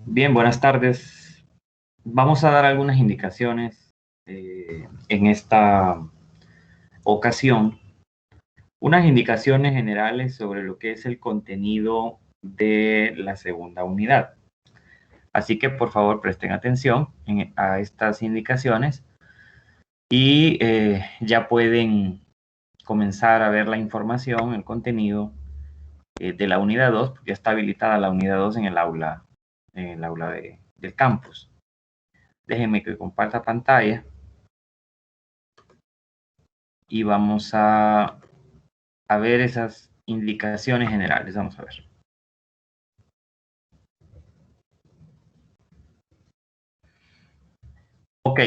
Bien, buenas tardes. Vamos a dar algunas indicaciones en esta ocasión, unas indicaciones generales sobre lo que es el contenido de la segunda unidad. Así que por favor presten atención a estas indicaciones y ya pueden comenzar a ver la información, el contenido de la unidad 2, porque ya está habilitada la unidad 2 en el aula del campus. Déjenme que comparta pantalla y vamos a ver esas indicaciones generales. Vamos a ver. Ok.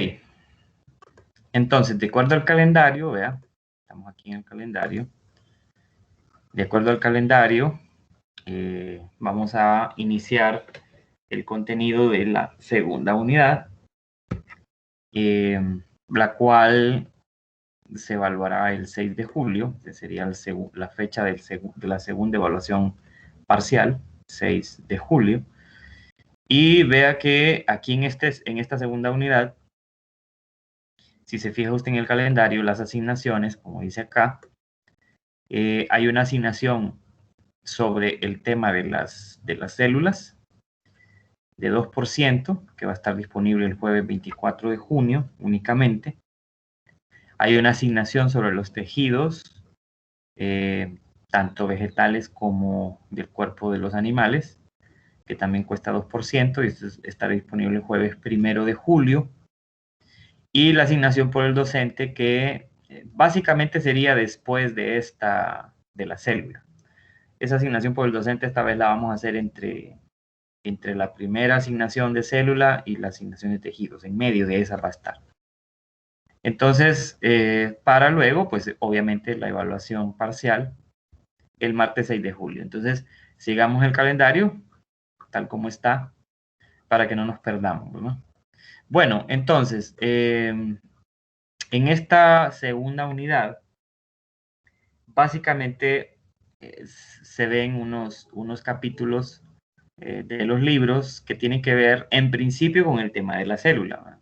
Entonces, de acuerdo al calendario, vea, estamos aquí en el calendario. De acuerdo al calendario, vamos a iniciar el contenido de la segunda unidad, la cual se evaluará el 6 de julio, que sería la fecha de la segunda evaluación parcial, 6 de julio. Y vea que aquí en esta segunda unidad, si se fija usted en el calendario, las asignaciones, como dice acá, hay una asignación sobre el tema de las células de 2%, que va a estar disponible el jueves 24 de junio únicamente. Hay una asignación sobre los tejidos, tanto vegetales como del cuerpo de los animales, que también cuesta 2%, y esto estará disponible el jueves 1 de julio. Y la asignación por el docente, que básicamente sería después de la célula. Esa asignación por el docente esta vez la vamos a hacer entre la primera asignación de célula y la asignación de tejidos. En medio de esa va a estar. Entonces, para luego, pues obviamente la evaluación parcial el martes 6 de julio. Entonces, sigamos el calendario tal como está para que no nos perdamos, ¿no? Bueno, entonces, en esta segunda unidad, básicamente se ven unos capítulos de los libros que tienen que ver en principio con el tema de la célula.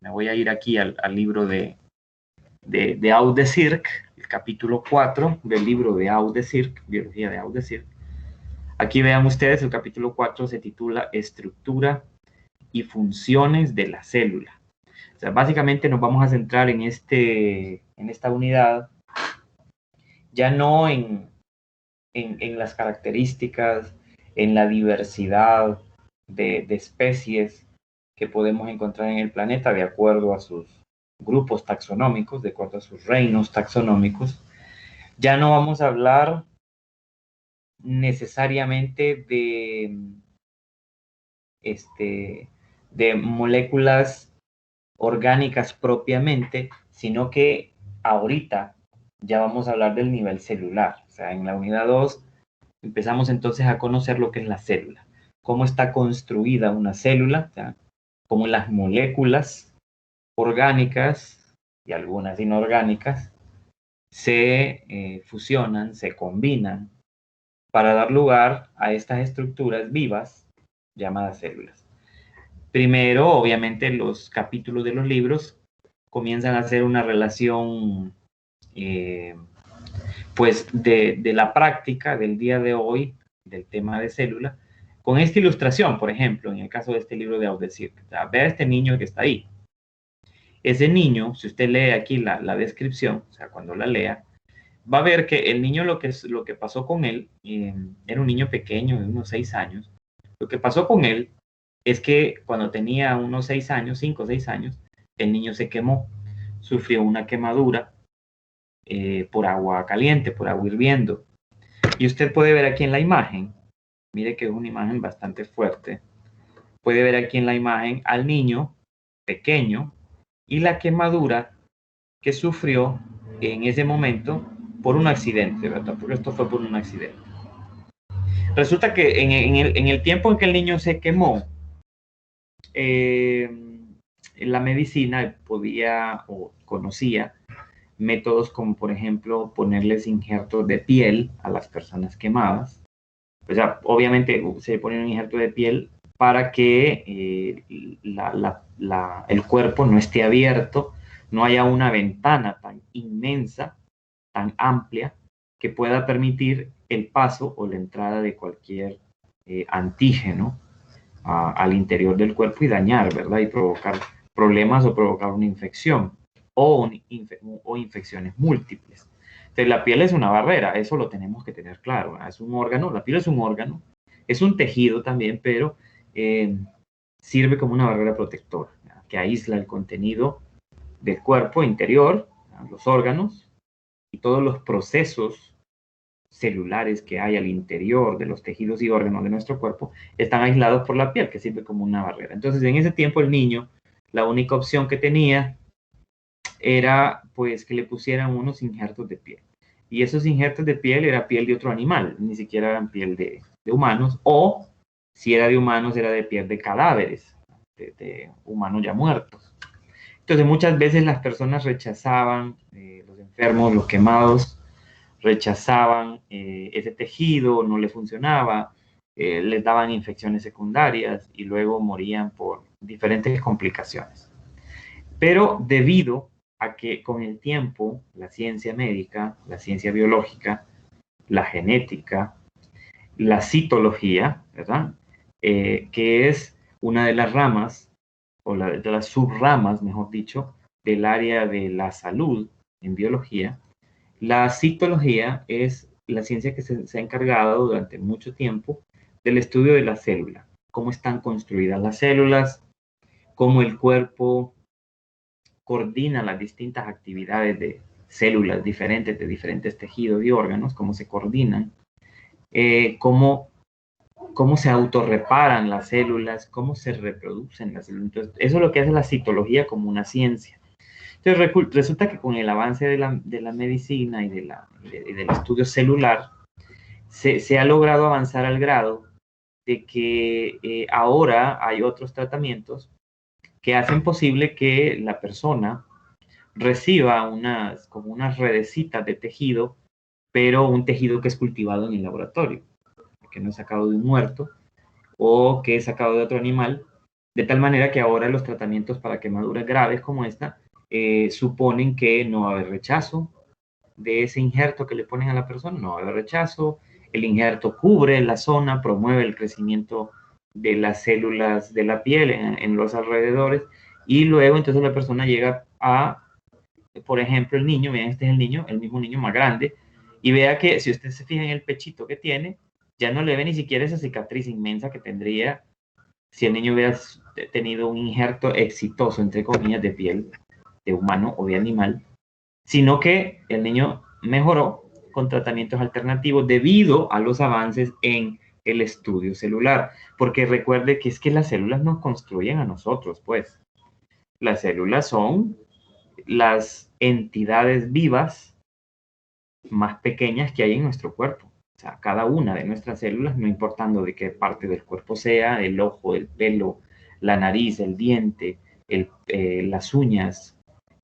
Me voy a ir aquí al libro de Audesirc, el capítulo 4 del libro de Audesirc, Biología de Audesirc. Aquí vean ustedes, el capítulo 4 se titula Estructura y funciones de la célula. O sea, básicamente nos vamos a centrar en esta unidad, ya no en las características, en la diversidad de especies que podemos encontrar en el planeta de acuerdo a sus grupos taxonómicos, de acuerdo a sus reinos taxonómicos. Ya no vamos a hablar necesariamente de moléculas orgánicas propiamente, sino que ahorita ya vamos a hablar del nivel celular. O sea, en la unidad 2 empezamos entonces a conocer lo que es la célula, cómo está construida una célula, o sea, cómo las moléculas orgánicas y algunas inorgánicas se fusionan, se combinan para dar lugar a estas estructuras vivas llamadas células. Primero, obviamente, los capítulos de los libros comienzan a hacer una relación pues de la práctica del día de hoy del tema de célula con esta ilustración, por ejemplo, en el caso de este libro de Audesir. O sea, ve a este niño que está ahí. Ese niño, si usted lee aquí la descripción, o sea, cuando la lea, va a ver que el niño lo que pasó con él, era un niño pequeño de unos 6 años. Lo que pasó con él es que cuando tenía unos 6 años, 5 o 6 años, el niño se quemó, sufrió una quemadura por agua caliente, por agua hirviendo. Y usted puede ver aquí en la imagen, mire que es una imagen bastante fuerte, puede ver aquí en la imagen al niño pequeño y la quemadura que sufrió en ese momento por un accidente, ¿verdad? Porque esto fue por un accidente. Resulta que en el tiempo en que el niño se quemó, la medicina podía o conocía métodos como, por ejemplo, ponerles injertos de piel a las personas quemadas. O sea, obviamente se pone un injerto de piel para que el cuerpo no esté abierto, no haya una ventana tan inmensa, tan amplia, que pueda permitir el paso o la entrada de cualquier antígeno al interior del cuerpo y dañar, ¿verdad? Y provocar problemas o provocar una infección o infecciones múltiples. Entonces, la piel es una barrera, eso lo tenemos que tener claro, ¿verdad? Es un órgano, la piel es un órgano, es un tejido también, pero sirve como una barrera protectora, ¿verdad? Que aísla el contenido del cuerpo interior, ¿verdad? Los órganos y todos los procesos celulares que hay al interior de los tejidos y órganos de nuestro cuerpo están aislados por la piel, que sirve como una barrera. Entonces, en ese tiempo el niño, la única opción que tenía era pues que le pusieran unos injertos de piel. Y esos injertos de piel era piel de otro animal, ni siquiera eran piel de humanos, o si era de humanos era de piel de cadáveres, de humanos ya muertos. Entonces muchas veces las personas rechazaban, los enfermos, los quemados, rechazaban ese tejido, no le funcionaba, les daban infecciones secundarias y luego morían por diferentes complicaciones. Pero debido a que con el tiempo la ciencia médica, la ciencia biológica, la genética, la citología, ¿verdad? Que es una de las ramas, o de las subramas, mejor dicho, del área de la salud en biología. La citología es la ciencia que se ha encargado durante mucho tiempo del estudio de la célula, cómo están construidas las células, cómo el cuerpo coordina las distintas actividades de células diferentes, de diferentes tejidos y órganos, cómo se coordinan, cómo se autorreparan las células, cómo se reproducen las células. Entonces, eso es lo que hace la citología como una ciencia. Entonces, resulta que con el avance de la medicina y del estudio celular, se ha logrado avanzar al grado de que ahora hay otros tratamientos que hacen posible que la persona reciba como unas redecitas de tejido, pero un tejido que es cultivado en el laboratorio, que no es sacado de un muerto o que es sacado de otro animal, de tal manera que ahora los tratamientos para quemaduras graves como esta suponen que no va a haber rechazo de ese injerto que le ponen a la persona, no va a haber rechazo, el injerto cubre la zona, promueve el crecimiento de las células de la piel en los alrededores y luego entonces la persona llega a, por ejemplo, el niño, vean, este es el niño, el mismo niño más grande, y vea que si usted se fija en el pechito que tiene, ya no le ve ni siquiera esa cicatriz inmensa que tendría si el niño hubiera tenido un injerto exitoso, entre comillas, de piel de humano o de animal, sino que el niño mejoró con tratamientos alternativos debido a los avances en el estudio celular. Porque recuerde que es que las células nos construyen a nosotros, pues. Las células son las entidades vivas más pequeñas que hay en nuestro cuerpo. O sea, cada una de nuestras células, no importando de qué parte del cuerpo sea, el ojo, el pelo, la nariz, el diente, las uñas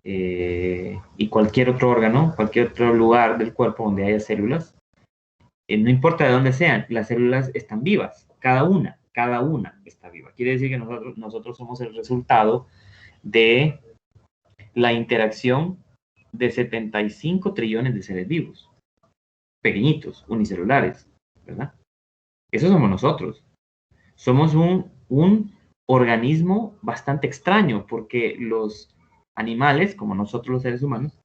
y cualquier otro órgano, cualquier otro lugar del cuerpo donde haya células, no importa de dónde sean, las células están vivas, cada una está viva. Quiere decir que nosotros somos el resultado de la interacción de 75 trillones de seres vivos, pequeñitos, unicelulares, ¿verdad? Eso somos nosotros. Somos un organismo bastante extraño porque los animales, como nosotros los seres humanos,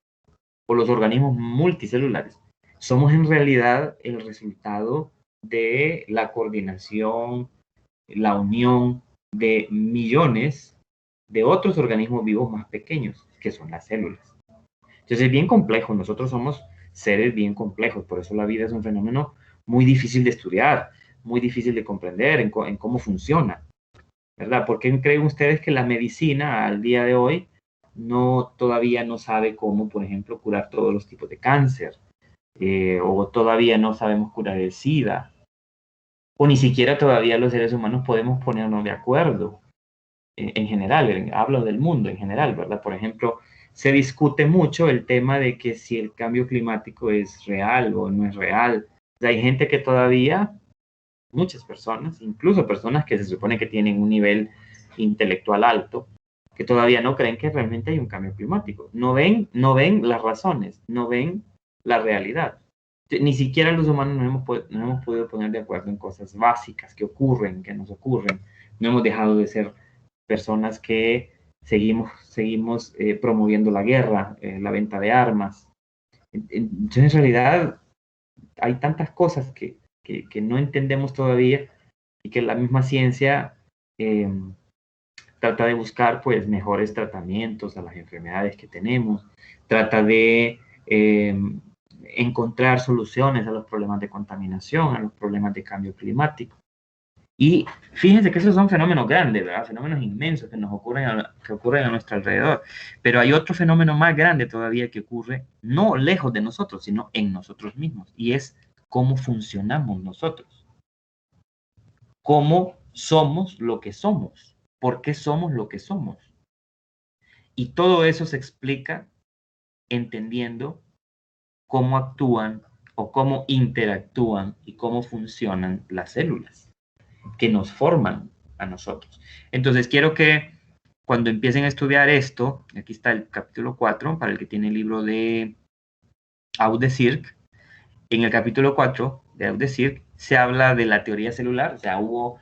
o los organismos multicelulares, somos en realidad el resultado de la coordinación, la unión de millones de otros organismos vivos más pequeños, que son las células. Entonces es bien complejo, nosotros somos seres bien complejos, por eso la vida es un fenómeno muy difícil de estudiar, muy difícil de comprender en cómo funciona, ¿verdad? ¿Por qué creen ustedes que la medicina al día de hoy todavía no sabe cómo, por ejemplo, curar todos los tipos de cáncer? O todavía no sabemos curar el SIDA, o ni siquiera todavía los seres humanos podemos ponernos de acuerdo en general, hablo del mundo en general, ¿verdad? Por ejemplo, se discute mucho el tema de que si el cambio climático es real o no es real. O sea, hay gente que todavía muchas personas, incluso personas que se supone que tienen un nivel intelectual alto, que todavía no creen que realmente hay un cambio climático. No ven las razones, no ven la realidad. Ni siquiera los humanos no hemos podido poner de acuerdo en cosas básicas que ocurren, que nos ocurren. No hemos dejado de ser personas que seguimos promoviendo la guerra, la venta de armas. Entonces, en realidad, hay tantas cosas que no entendemos todavía y que la misma ciencia eh, trata de buscar pues mejores tratamientos a las enfermedades que tenemos, trata de encontrar soluciones a los problemas de contaminación, a los problemas de cambio climático. Y fíjense que esos son fenómenos grandes, ¿verdad? Fenómenos inmensos que ocurren a nuestro alrededor. Pero hay otro fenómeno más grande todavía que ocurre no lejos de nosotros, sino en nosotros mismos. Y es cómo funcionamos nosotros. Cómo somos lo que somos. ¿Por qué somos lo que somos? Y todo eso se explica entendiendo cómo actúan o cómo interactúan y cómo funcionan las células que nos forman a nosotros. Entonces, quiero que cuando empiecen a estudiar esto, aquí está el capítulo 4, para el que tiene el libro de Audesirc, en el capítulo 4 de Audesirc se habla de la teoría celular, o sea, hubo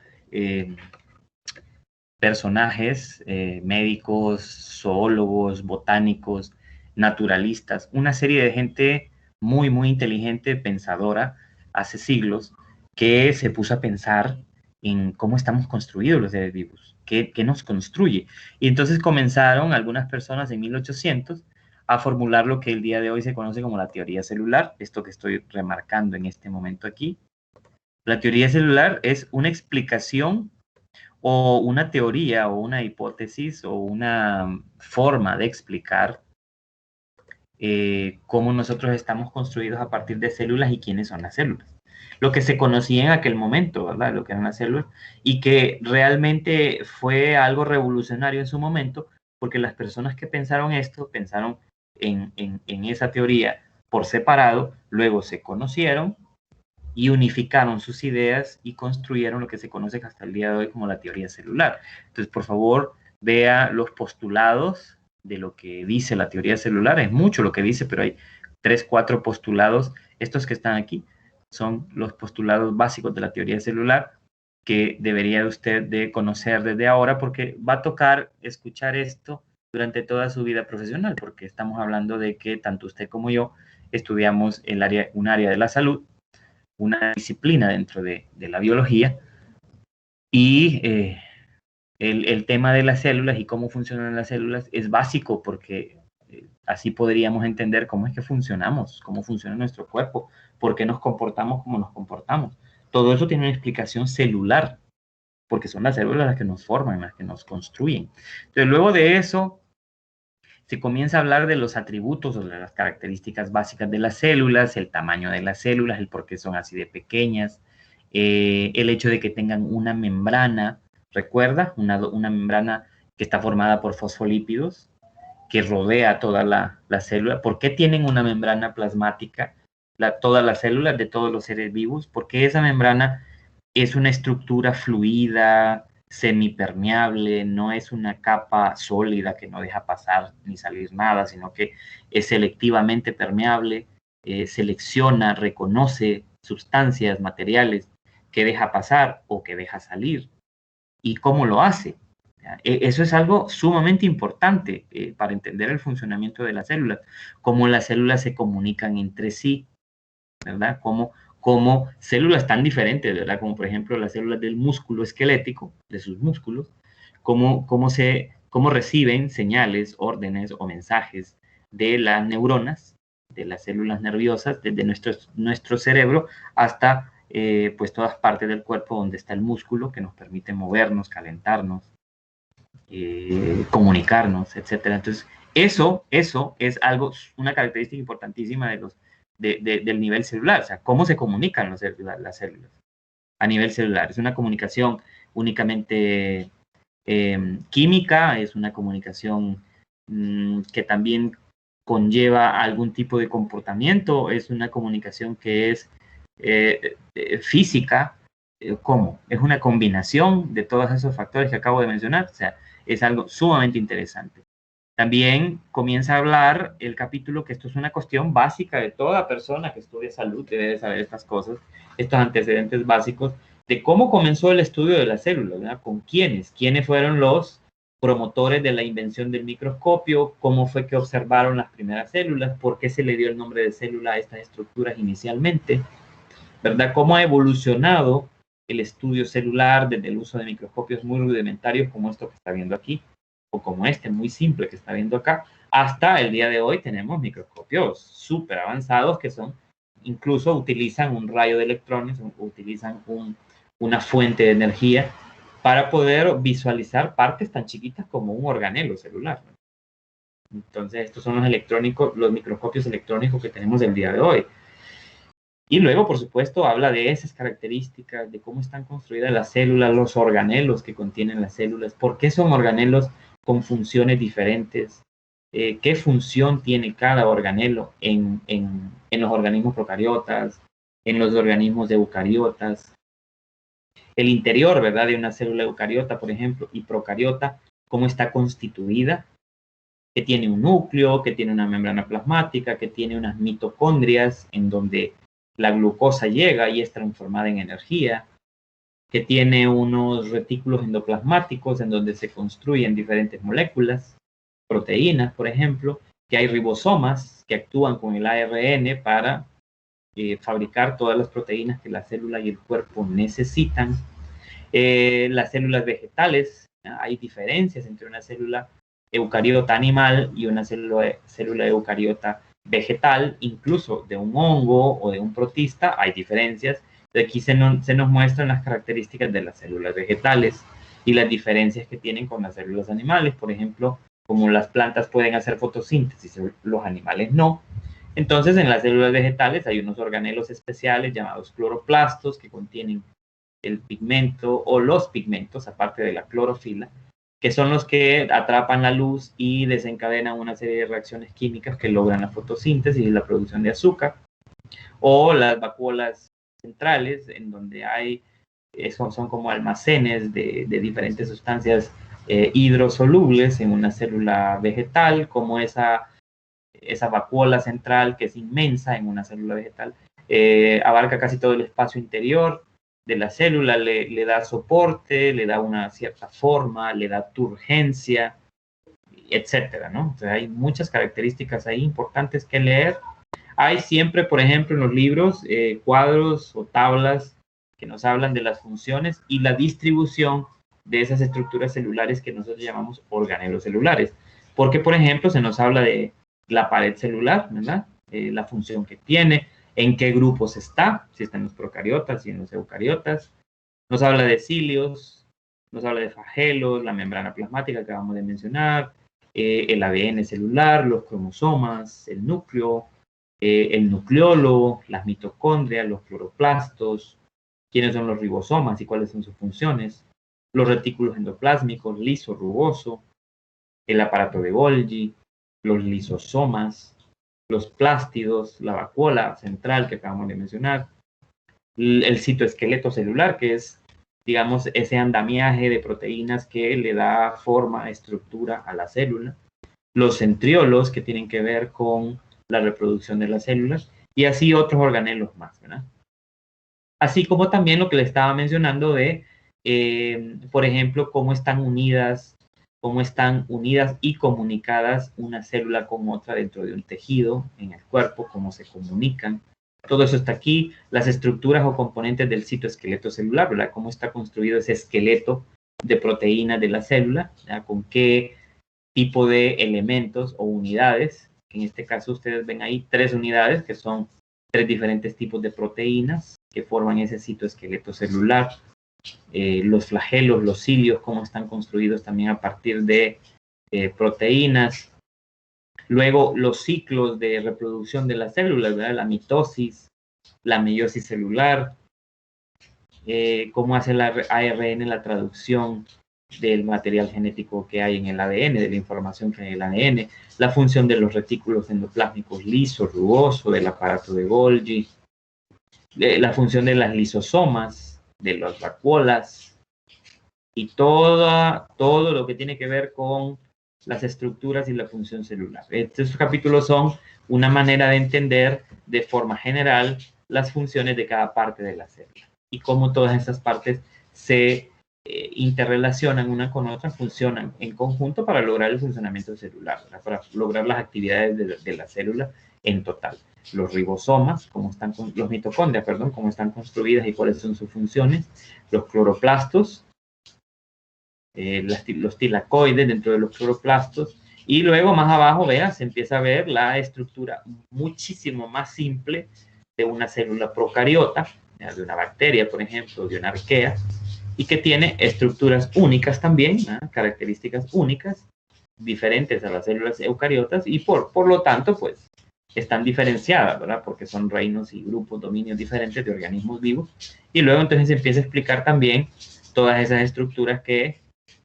personajes, médicos, zoólogos, botánicos, naturalistas, una serie de gente muy, muy inteligente, pensadora, hace siglos, que se puso a pensar en cómo estamos construidos los seres vivos, qué nos construye. Y entonces comenzaron algunas personas en 1800 a formular lo que el día de hoy se conoce como la teoría celular, esto que estoy remarcando en este momento aquí. La teoría celular es una explicación o una teoría o una hipótesis o una forma de explicar cómo nosotros estamos construidos a partir de células y quiénes son las células. Lo que se conocía en aquel momento, ¿verdad? Lo que eran las células y que realmente fue algo revolucionario en su momento porque las personas que pensaron esto pensaron en esa teoría por separado, luego se conocieron y unificaron sus ideas y construyeron lo que se conoce hasta el día de hoy como la teoría celular. Entonces, por favor, vea los postulados de lo que dice la teoría celular. Es mucho lo que dice, pero hay 3, 4 postulados. Estos que están aquí son los postulados básicos de la teoría celular que debería usted de conocer desde ahora porque va a tocar escuchar esto durante toda su vida profesional, porque estamos hablando de que tanto usted como yo estudiamos un área de la salud, una disciplina dentro de la biología y el tema de las células y cómo funcionan las células es básico porque así podríamos entender cómo es que funcionamos, cómo funciona nuestro cuerpo, por qué nos comportamos como nos comportamos. Todo eso tiene una explicación celular, porque son las células las que nos forman, las que nos construyen. Entonces, luego de eso, se comienza a hablar de los atributos o de las características básicas de las células, el tamaño de las células, el por qué son así de pequeñas, el hecho de que tengan una membrana, ¿recuerda? Una membrana que está formada por fosfolípidos, que rodea toda la célula. ¿Por qué tienen una membrana plasmática todas las células de todos los seres vivos? Porque esa membrana es una estructura fluida, semipermeable, no es una capa sólida que no deja pasar ni salir nada, sino que es selectivamente permeable, selecciona, reconoce sustancias, materiales que deja pasar o que deja salir. ¿Y cómo lo hace? Eso es algo sumamente importante para entender el funcionamiento de las células, cómo las células se comunican entre sí, ¿verdad? Cómo células tan diferentes, ¿verdad? Como por ejemplo las células del músculo esquelético, de sus músculos, cómo reciben señales, órdenes o mensajes de las neuronas, de las células nerviosas, desde nuestro cerebro hasta pues todas partes del cuerpo donde está el músculo que nos permite movernos, calentarnos, comunicarnos, etcétera. Entonces, eso es algo, una característica importantísima del nivel celular, o sea, cómo se comunican las células a nivel celular. Es una comunicación únicamente química, es una comunicación que también conlleva algún tipo de comportamiento, es una comunicación que es física, ¿Cómo? Es una combinación de todos esos factores que acabo de mencionar. O sea, es algo sumamente interesante. También comienza a hablar el capítulo que esto es una cuestión básica de toda persona que estudia salud, debe de saber estas cosas, estos antecedentes básicos de cómo comenzó el estudio de las células, ¿verdad? Con quiénes fueron los promotores de la invención del microscopio, cómo fue que observaron las primeras células, por qué se le dio el nombre de célula a estas estructuras inicialmente, ¿verdad? Cómo ha evolucionado el estudio celular desde el uso de microscopios muy rudimentarios como esto que está viendo aquí, o como este muy simple que está viendo acá, hasta el día de hoy tenemos microscopios súper avanzados que son, incluso utilizan un rayo de electrones, utilizan una fuente de energía para poder visualizar partes tan chiquitas como un organelo celular, ¿no? Entonces, estos son los microscopios electrónicos que tenemos el día de hoy. Y luego, por supuesto, habla de esas características, de cómo están construidas las células, los organelos que contienen las células, por qué son organelos con funciones diferentes, qué función tiene cada organelo en los organismos procariotas, en los organismos eucariotas, el interior, ¿verdad?, de una célula eucariota, por ejemplo, y procariota, cómo está constituida, que tiene un núcleo, que tiene una membrana plasmática, que tiene unas mitocondrias en donde la glucosa llega y es transformada en energía, que tiene unos retículos endoplasmáticos en donde se construyen diferentes moléculas, proteínas, por ejemplo, que hay ribosomas que actúan con el ARN para fabricar todas las proteínas que la célula y el cuerpo necesitan. Las células vegetales, hay diferencias entre una célula eucariota animal y una célula eucariota vegetal, incluso de un hongo o de un protista, hay diferencias. De aquí se nos muestran las características de las células vegetales y las diferencias que tienen con las células animales. Por ejemplo, como las plantas pueden hacer fotosíntesis, los animales no. Entonces, en las células vegetales hay unos organelos especiales llamados cloroplastos que contienen el pigmento o los pigmentos, aparte de la clorofila, que son los que atrapan la luz y desencadenan una serie de reacciones químicas que logran la fotosíntesis y la producción de azúcar, o las vacuolas centrales, en donde hay, son como almacenes de diferentes sustancias hidrosolubles en una célula vegetal, como esa vacuola central que es inmensa en una célula vegetal, abarca casi todo el espacio interior de la célula, le da soporte, le da una cierta forma, le da turgencia, etcétera, ¿no? O sea, hay muchas características ahí importantes que leer. Hay siempre, por ejemplo, en los libros, cuadros o tablas que nos hablan de las funciones y la distribución de esas estructuras celulares que nosotros llamamos organelos celulares. Porque, por ejemplo, se nos habla de la pared celular, ¿verdad? La función que tiene, en qué grupos está, si está en los procariotas y en los eucariotas. Nos habla de cilios, nos habla de flagelos, la membrana plasmática que acabamos de mencionar, el ADN celular, los cromosomas, el núcleo, el nucleolo, las mitocondrias, los cloroplastos, quiénes son los ribosomas y cuáles son sus funciones, los retículos endoplásmicos, liso, rugoso, el aparato de Golgi, los lisosomas, los plástidos, la vacuola central que acabamos de mencionar, el citoesqueleto celular, que es, digamos, ese andamiaje de proteínas que le da forma, estructura a la célula, los centriolos, que tienen que ver con la reproducción de las células, y así otros organelos más, ¿verdad? Así como también lo que le estaba mencionando de, por ejemplo, cómo están unidas y comunicadas una célula con otra dentro de un tejido en el cuerpo, cómo se comunican. Todo eso está aquí, las estructuras o componentes del citoesqueleto celular, ¿verdad? Cómo está construido ese esqueleto de proteínas de la célula, ¿verdad? Con qué tipo de elementos o unidades. En este caso ustedes ven ahí 3 unidades que son 3 diferentes tipos de proteínas que forman ese citoesqueleto celular. Los flagelos, los cilios, cómo están construidos también a partir de proteínas. Luego los ciclos de reproducción de las células, ¿verdad? La mitosis, la meiosis celular, cómo hace el ARN la traducción del material genético que hay en el ADN, de la información que hay en el ADN, la función de los retículos endoplásmicos liso, rugoso, del aparato de Golgi, la función de las lisosomas, de las vacuolas y todo lo que tiene que ver con las estructuras y la función celular. Estos capítulos son una manera de entender de forma general las funciones de cada parte de la célula y cómo todas esas partes se interrelacionan una con otra, funcionan en conjunto para lograr el funcionamiento celular, ¿verdad? Para lograr las actividades de la célula en total. Los ribosomas, los mitocondrias, perdón, cómo están construidas y cuáles son sus funciones, los cloroplastos, los tilacoides dentro de los cloroplastos, y luego más abajo, vea, se empieza a ver la estructura muchísimo más simple de una célula procariota, de una bacteria, por ejemplo, de una arquea, y que tiene estructuras únicas también, ¿no? Características únicas, diferentes a las células eucariotas, y por lo tanto, pues, están diferenciadas, ¿verdad? Porque son reinos y grupos, dominios diferentes de organismos vivos. Y luego entonces se empieza a explicar también todas esas estructuras que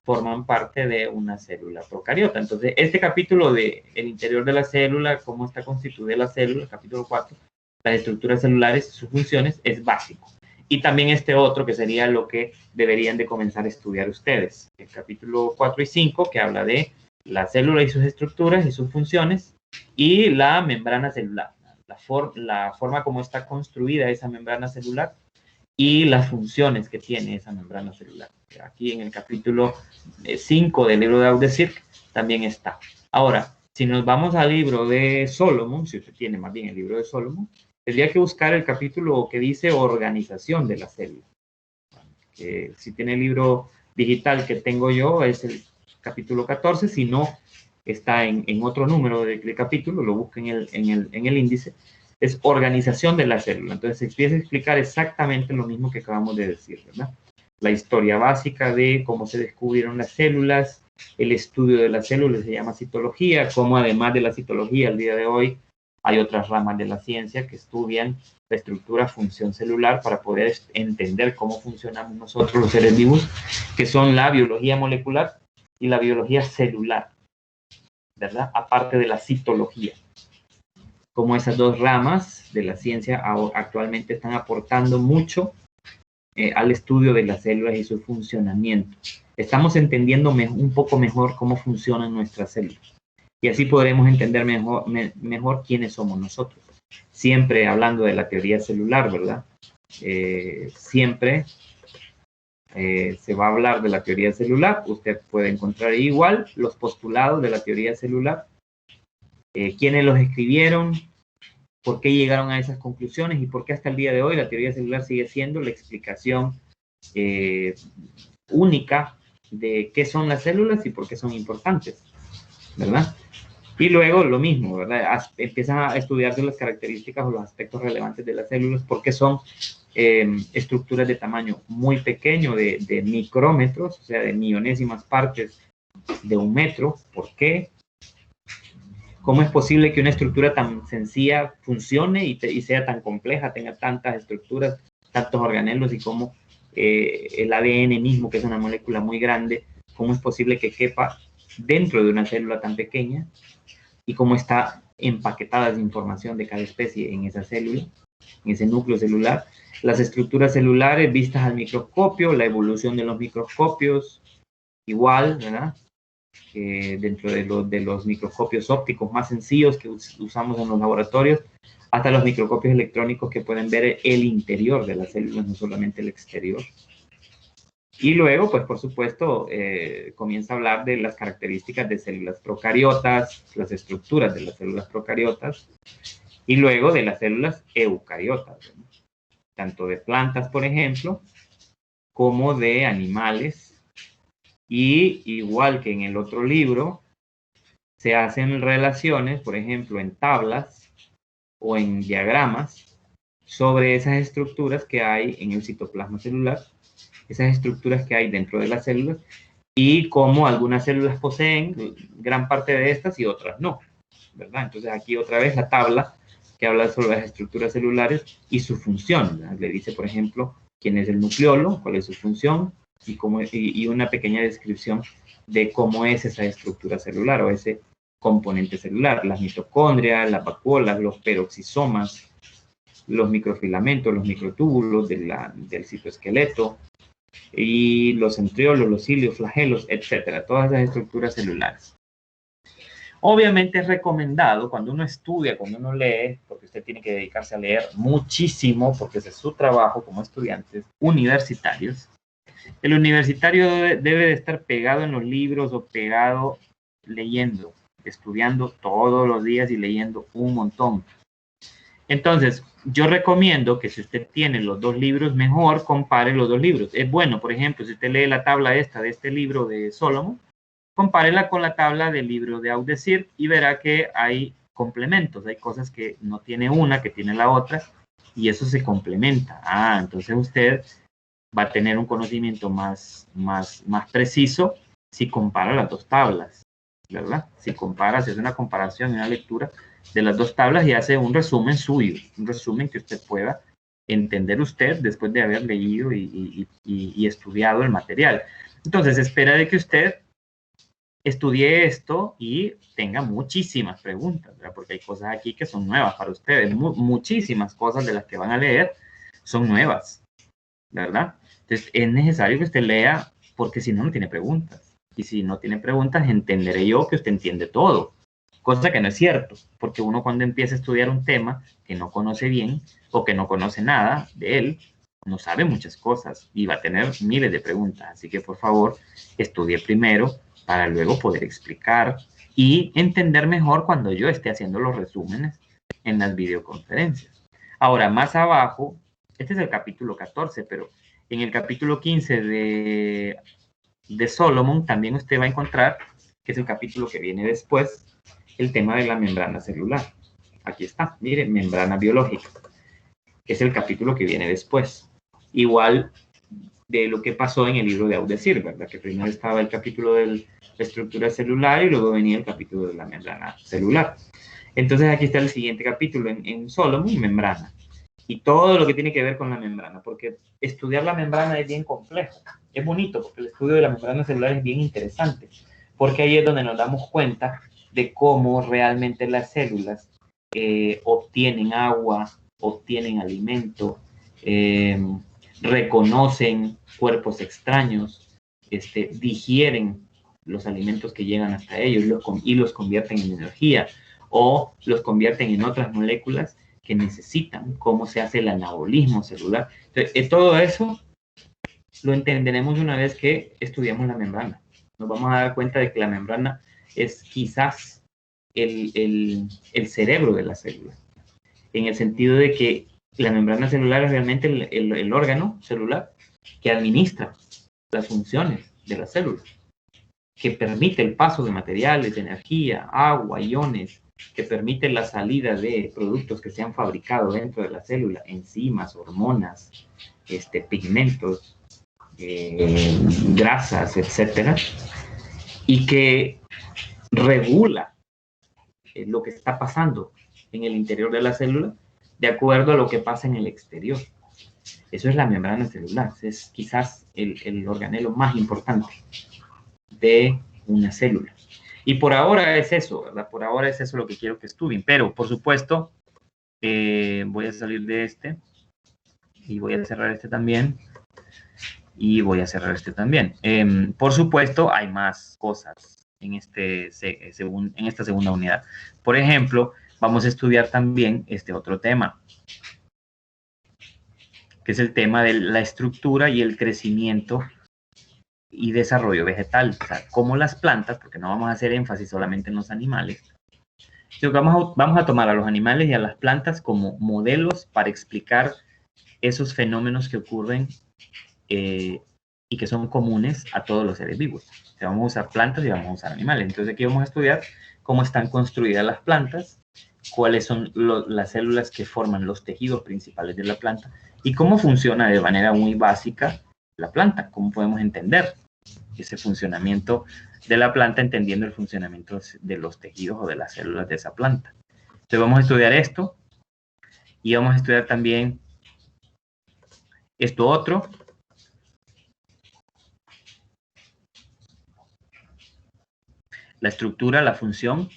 forman parte de una célula procariota. Entonces, este capítulo de el interior de la célula, cómo está constituida la célula, capítulo 4, las estructuras celulares, sus funciones, es básico. Y también este otro, que sería lo que deberían de comenzar a estudiar ustedes. El capítulo 4 y 5, que habla de la célula y sus estructuras y sus funciones, y la membrana celular, la forma como está construida esa membrana celular y las funciones que tiene esa membrana celular. Aquí en el capítulo 5 del libro de Audesirc también está. Ahora, si nos vamos al libro de Solomon, si usted tiene más bien el libro de Solomon, tendría que buscar el capítulo que dice organización de la célula. Si tiene el libro digital que tengo yo, es el capítulo 14, si no, está en otro número de capítulo, lo busca en el índice, es organización de la célula. Entonces se empieza a explicar exactamente lo mismo que acabamos de decir, ¿verdad? La historia básica de cómo se descubrieron las células, el estudio de las células se llama citología, cómo además de la citología al día de hoy hay otras ramas de la ciencia que estudian la estructura, función celular para poder entender cómo funcionamos nosotros los seres vivos, que son la biología molecular y la biología celular, ¿verdad? Aparte de la citología. Como esas dos ramas de la ciencia actualmente están aportando mucho al estudio de las células y su funcionamiento. Estamos entendiendo un poco mejor cómo funcionan nuestras células. Y así podremos entender mejor quiénes somos nosotros. Siempre hablando de la teoría celular, ¿verdad? Siempre se va a hablar de la teoría celular. Usted puede encontrar igual los postulados de la teoría celular, quiénes los escribieron, por qué llegaron a esas conclusiones y por qué hasta el día de hoy la teoría celular sigue siendo la explicación única de qué son las células y por qué son importantes, ¿verdad? Y luego lo mismo, ¿verdad? Empiezan a estudiarse las características o los aspectos relevantes de las células, porque son estructuras de tamaño muy pequeño, de micrómetros, o sea, de millonésimas partes de un metro. ¿Por qué? ¿Cómo es posible que una estructura tan sencilla funcione y sea tan compleja, tenga tantas estructuras, tantos organelos, y cómo el ADN mismo, que es una molécula muy grande, cómo es posible que quepa dentro de una célula tan pequeña y cómo está empaquetada esa información de cada especie en esa célula, en ese núcleo celular? Las estructuras celulares vistas al microscopio, la evolución de los microscopios, igual, ¿verdad? Dentro de los microscopios ópticos más sencillos que usamos en los laboratorios, hasta los microscopios electrónicos que pueden ver el interior de las células, no solamente el exterior. Y luego, pues por supuesto, comienza a hablar de las características de células procariotas, las estructuras de las células procariotas, y luego de las células eucariotas, ¿no? Tanto de plantas, por ejemplo, como de animales. Y igual que en el otro libro, se hacen relaciones, por ejemplo, en tablas o en diagramas, sobre esas estructuras que hay en el citoplasma celular, esas estructuras que hay dentro de las células, y cómo algunas células poseen gran parte de estas y otras no, ¿verdad? Entonces aquí otra vez la tabla que habla sobre las estructuras celulares y su función, ¿verdad? Le dice, por ejemplo, quién es el nucleolo, cuál es su función, y una pequeña descripción de cómo es esa estructura celular o ese componente celular, las mitocondrias, las vacuolas, los peroxisomas, los microfilamentos, los microtúbulos del citoesqueleto, y los centriolos, los cilios, flagelos, etcétera, todas las estructuras celulares. Obviamente es recomendado cuando uno estudia, cuando uno lee, porque usted tiene que dedicarse a leer muchísimo, porque ese es su trabajo como estudiantes universitarios. El universitario debe de estar pegado en los libros o pegado leyendo, estudiando todos los días y leyendo un montón. Entonces, yo recomiendo que si usted tiene los dos libros, mejor compare los dos libros. Es bueno, por ejemplo, si usted lee la tabla esta de este libro de Solomon, compárela con la tabla del libro de Audesir y verá que hay complementos, hay cosas que no tiene una, que tiene la otra, y eso se complementa. Ah, entonces usted va a tener un conocimiento más preciso si compara las dos tablas, ¿verdad? Si compara, si hace una comparación y una lectura de las dos tablas y hace un resumen suyo, un resumen que usted pueda entender usted después de haber leído y estudiado el material. Entonces, espera de que usted estudie esto y tenga muchísimas preguntas, ¿verdad? Porque hay cosas aquí que son nuevas para ustedes. Muchísimas cosas de las que van a leer son nuevas, ¿verdad? Entonces, es necesario que usted lea porque si no, no tiene preguntas. Y si no tiene preguntas, entenderé yo que usted entiende todo. Cosa que no es cierto, porque uno cuando empieza a estudiar un tema que no conoce bien o que no conoce nada de él, no sabe muchas cosas y va a tener miles de preguntas. Así que, por favor, estudie primero para luego poder explicar y entender mejor cuando yo esté haciendo los resúmenes en las videoconferencias. Ahora, más abajo, este es el capítulo 14, pero en el capítulo 15 de Solomon también usted va a encontrar, que es el capítulo que viene después, el tema de la membrana celular. Aquí está, mire, membrana biológica. Es el capítulo que viene después. Igual de lo que pasó en el libro de Audesir, ¿verdad? Que primero estaba el capítulo de la estructura celular y luego venía el capítulo de la membrana celular. Entonces aquí está el siguiente capítulo en Solomon, membrana. Y todo lo que tiene que ver con la membrana, porque estudiar la membrana es bien complejo. Es bonito porque el estudio de la membrana celular es bien interesante, porque ahí es donde nos damos cuenta de cómo realmente las células obtienen agua, obtienen alimento, reconocen cuerpos extraños, digieren los alimentos que llegan hasta ellos y los convierten en energía o los convierten en otras moléculas que necesitan, cómo se hace el anabolismo celular. Entonces, todo eso lo entenderemos una vez que estudiamos la membrana. Nos vamos a dar cuenta de que la membrana es quizás el cerebro de la célula, en el sentido de que la membrana celular es realmente el órgano celular que administra las funciones de la célula, que permite el paso de materiales, de energía, agua, iones, que permite la salida de productos que se han fabricado dentro de la célula, enzimas, hormonas, pigmentos, grasas, etcétera, y que regula lo que está pasando en el interior de la célula de acuerdo a lo que pasa en el exterior. Eso es la membrana celular, es quizás el organelo más importante de una célula. Y por ahora es eso, ¿verdad? Por ahora es eso lo que quiero que estudien. Pero, por supuesto, voy a salir de este y voy a cerrar este también. Y voy a cerrar este también. Por supuesto, hay más cosas en esta segunda unidad. Por ejemplo, vamos a estudiar también este otro tema, que es el tema de la estructura y el crecimiento y desarrollo vegetal. O sea, cómo las plantas, porque no vamos a hacer énfasis solamente en los animales, sino que vamos a tomar a los animales y a las plantas como modelos para explicar esos fenómenos que ocurren y que son comunes a todos los seres vivos. O sea, vamos a usar plantas y vamos a usar animales. Entonces aquí vamos a estudiar cómo están construidas las plantas, cuáles son las células que forman los tejidos principales de la planta y cómo funciona de manera muy básica la planta, cómo podemos entender ese funcionamiento de la planta entendiendo el funcionamiento de los tejidos o de las células de esa planta. Entonces vamos a estudiar esto y vamos a estudiar también esto otro. La estructura, la función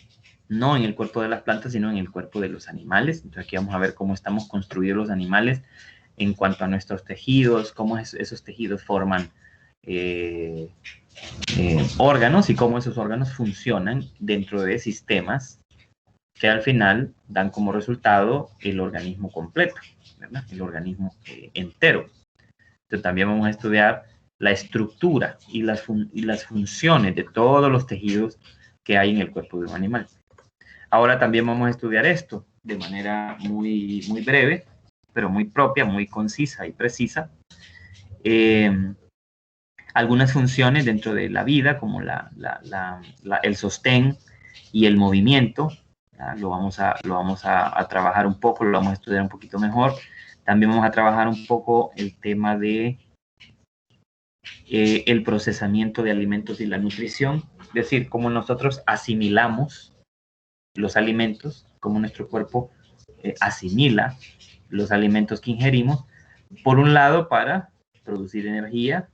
no en el cuerpo de las plantas, sino en el cuerpo de los animales. Entonces aquí vamos a ver cómo estamos construidos los animales en cuanto a nuestros tejidos, cómo esos tejidos forman órganos y cómo esos órganos funcionan dentro de sistemas que al final dan como resultado el organismo completo, ¿verdad? El organismo entero. Entonces también vamos a estudiar la estructura y las funciones de todos los tejidos que hay en el cuerpo de un animal. Ahora también vamos a estudiar esto de manera muy, muy breve, pero muy propia, muy concisa y precisa. Algunas funciones dentro de la vida, como el sostén y el movimiento, lo vamos a trabajar un poco, lo vamos a estudiar un poquito mejor. También vamos a trabajar un poco el tema de el procesamiento de alimentos y la nutrición, es decir, cómo nosotros asimilamos los alimentos, cómo nuestro cuerpo asimila los alimentos que ingerimos, por un lado para producir energía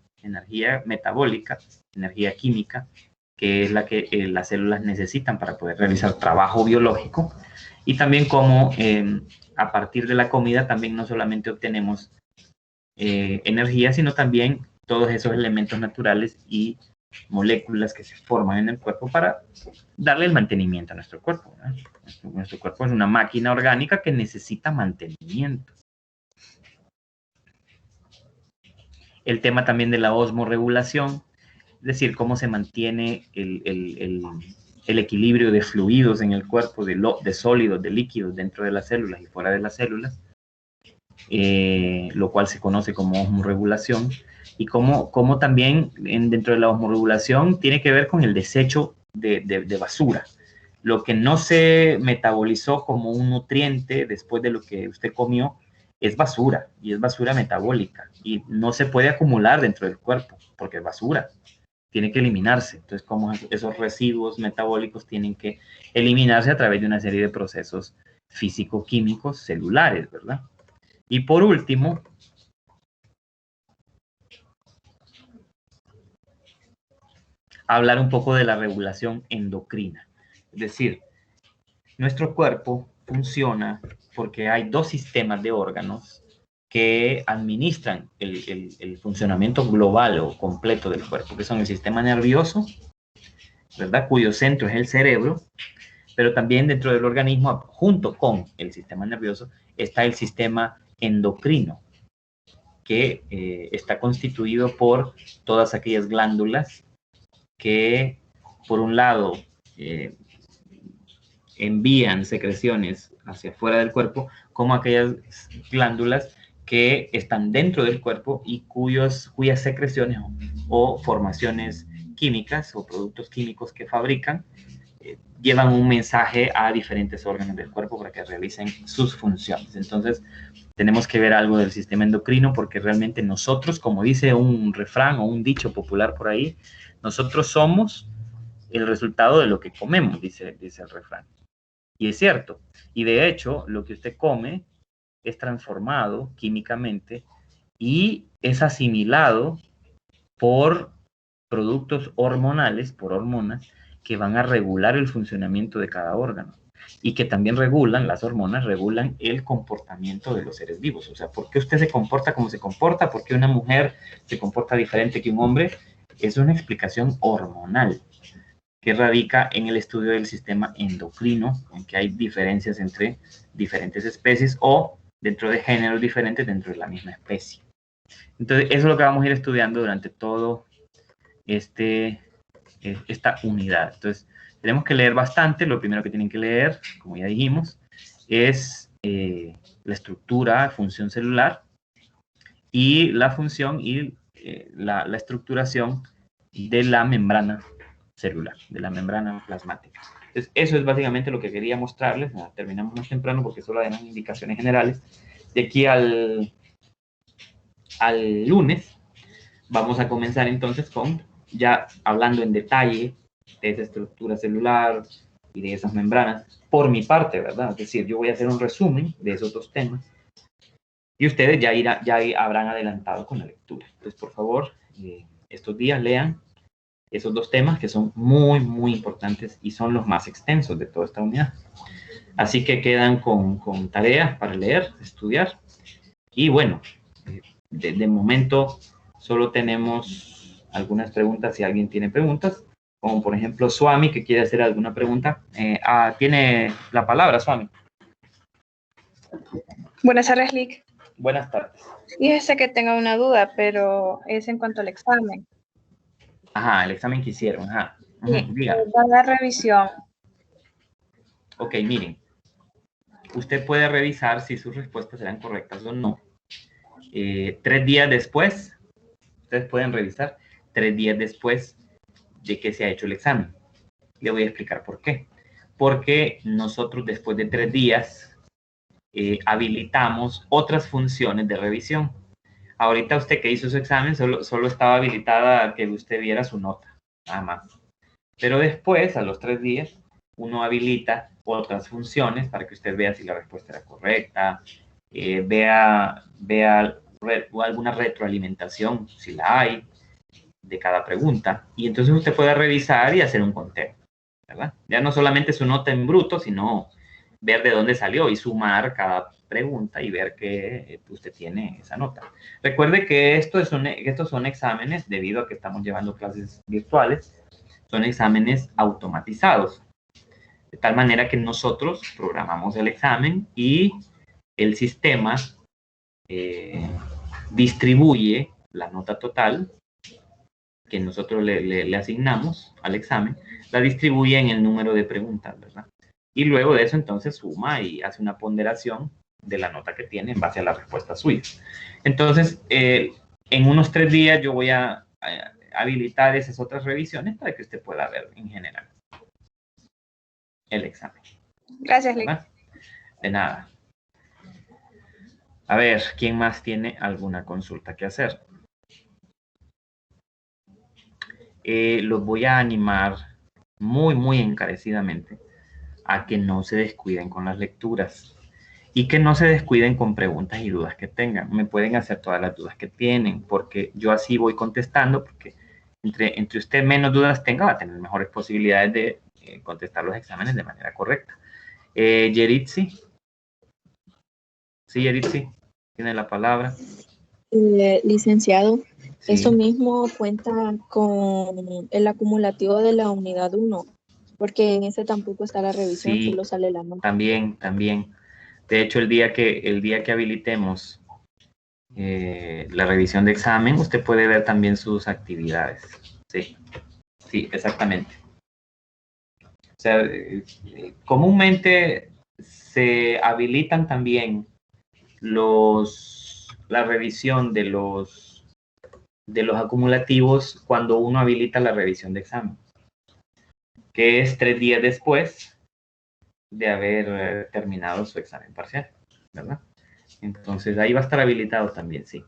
metabólica, energía química, que es la que las células necesitan para poder realizar trabajo biológico, y también cómo a partir de la comida también no solamente obtenemos energía, sino también todos esos elementos naturales y moléculas que se forman en el cuerpo para darle el mantenimiento a nuestro cuerpo, ¿no? Nuestro cuerpo es una máquina orgánica que necesita mantenimiento. El tema también de la osmorregulación, es decir, cómo se mantiene el equilibrio de fluidos en el cuerpo, de sólidos, de líquidos dentro de las células y fuera de las células, lo cual se conoce como osmorregulación, y cómo también dentro de la osmorregulación tiene que ver con el desecho de basura. Lo que no se metabolizó como un nutriente después de lo que usted comió es basura, y es basura metabólica, y no se puede acumular dentro del cuerpo, porque es basura, tiene que eliminarse. Entonces, como esos residuos metabólicos tienen que eliminarse a través de una serie de procesos físico-químicos celulares, ¿verdad? Y por último, hablar un poco de la regulación endocrina. Es decir, nuestro cuerpo funciona porque hay dos sistemas de órganos que administran el funcionamiento global o completo del cuerpo, que son el sistema nervioso, ¿verdad? Cuyo centro es el cerebro, pero también dentro del organismo, junto con el sistema nervioso, está el sistema endocrino, que está constituido por todas aquellas glándulas que, por un lado, envían secreciones hacia afuera del cuerpo, como aquellas glándulas que están dentro del cuerpo y cuyas secreciones o formaciones químicas o productos químicos que fabrican llevan un mensaje a diferentes órganos del cuerpo para que realicen sus funciones. Entonces, tenemos que ver algo del sistema endocrino porque realmente nosotros, como dice un refrán o un dicho popular por ahí, nosotros somos el resultado de lo que comemos, dice el refrán. Y es cierto. Y de hecho, lo que usted come es transformado químicamente y es asimilado por productos hormonales, por hormonas, que van a regular el funcionamiento de cada órgano y que también regulan, las hormonas regulan el comportamiento de los seres vivos. O sea, ¿por qué usted se comporta como se comporta? ¿Por qué una mujer se comporta diferente que un hombre? Es una explicación hormonal que radica en el estudio del sistema endocrino, en que hay diferencias entre diferentes especies o dentro de géneros diferentes dentro de la misma especie. Entonces, eso es lo que vamos a ir estudiando durante todo esta unidad. Entonces, tenemos que leer bastante. Lo primero que tienen que leer, como ya dijimos, es la estructura, función celular y la función y la estructuración de la membrana celular, de la membrana plasmática. Entonces, eso es básicamente lo que quería mostrarles. Terminamos más temprano porque solo dan indicaciones generales. De aquí al lunes vamos a comenzar entonces con ya hablando en detalle de esa estructura celular y de esas membranas, por mi parte, ¿verdad? Es decir, yo voy a hacer un resumen de esos dos temas y ustedes ya habrán adelantado con la lectura. Entonces, por favor, estos días lean esos dos temas que son muy, muy importantes y son los más extensos de toda esta unidad. Así que quedan con tareas para leer, estudiar. Y bueno, de momento solo tenemos algunas preguntas si alguien tiene preguntas. Como por ejemplo Swami, que quiere hacer alguna pregunta. Tiene la palabra, Swami. Buenas tardes, Lick. Buenas tardes. Fíjese que tengo una duda, pero es en cuanto al examen. Ajá, el examen que hicieron. Ajá. Sí, Diga. la revisión. Ok, miren. Usted puede revisar si sus respuestas eran correctas o no. 3 días después, ustedes pueden revisar 3 días después de que se ha hecho el examen. Le voy a explicar por qué. Porque nosotros después de 3 días habilitamos otras funciones de revisión. Ahorita usted que hizo su examen solo estaba habilitada a que usted viera su nota, nada más. Pero después, a los 3 días, uno habilita otras funciones para que usted vea si la respuesta era correcta, vea alguna retroalimentación, si la hay, de cada pregunta. Y entonces usted puede revisar y hacer un conteo, ¿verdad? Ya no solamente su nota en bruto, sino ver de dónde salió y sumar cada pregunta y ver que usted tiene esa nota. Recuerde que estos son exámenes, debido a que estamos llevando clases virtuales, son exámenes automatizados. De tal manera que nosotros programamos el examen y el sistema distribuye la nota total que nosotros le asignamos al examen, la distribuye en el número de preguntas, ¿verdad? Y luego de eso entonces suma y hace una ponderación de la nota que tiene en base a la respuesta suya. Entonces, en unos 3 días yo voy a habilitar esas otras revisiones para que usted pueda ver en general el examen. Gracias, Lick. De nada. A ver, ¿quién más tiene alguna consulta que hacer? Los voy a animar muy, muy encarecidamente a que no se descuiden con las lecturas y que no se descuiden con preguntas y dudas que tengan. Me pueden hacer todas las dudas que tienen, porque yo así voy contestando, porque entre usted menos dudas tenga, va a tener mejores posibilidades de contestar los exámenes de manera correcta. Yeritzi. Sí, Yeritzi, tiene la palabra. Licenciado, Sí. eso mismo cuenta con el acumulativo de la unidad 1, porque en ese tampoco está la revisión, Sí, solo sale la nota. También. De hecho, el día que habilitemos la revisión de examen, usted puede ver también sus actividades. Sí, exactamente. O sea, comúnmente se habilitan también la revisión de los acumulativos cuando uno habilita la revisión de examen, que es 3 días después de haber terminado su examen parcial, ¿verdad? Entonces ahí va a estar habilitado también, sí.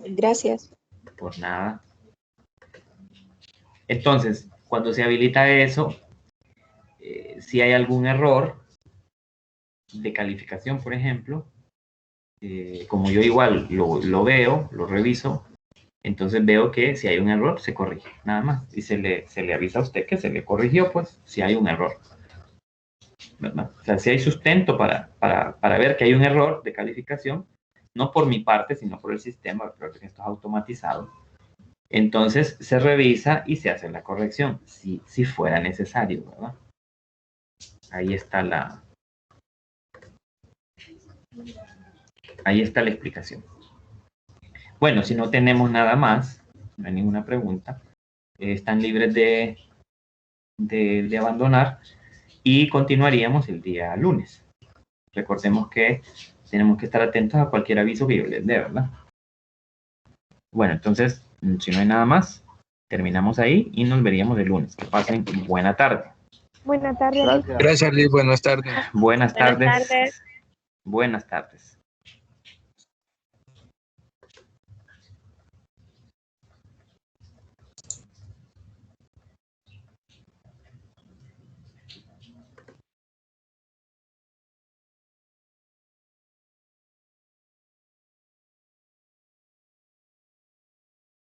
Gracias. Por nada. Entonces, cuando se habilita eso, si hay algún error de calificación, por ejemplo, como yo igual lo veo, lo reviso, entonces veo que si hay un error, se corrige, nada más. Y se le avisa a usted que se le corrigió, pues, si hay un error, ¿verdad? O sea, si hay sustento para ver que hay un error de calificación, no por mi parte, sino por el sistema, pero que esto es automatizado. Entonces se revisa y se hace la corrección, si fuera necesario, ¿verdad? Ahí está la explicación. Bueno, si no tenemos nada más, no hay ninguna pregunta, están libres de abandonar y continuaríamos el día lunes. Recordemos que tenemos que estar atentos a cualquier aviso que yo les dé, ¿verdad? Bueno, entonces, si no hay nada más, terminamos ahí y nos veríamos el lunes. Que pasen buena tarde. Buenas tardes. Gracias, Liz. Buenas tardes. Buenas tardes. Buenas tardes.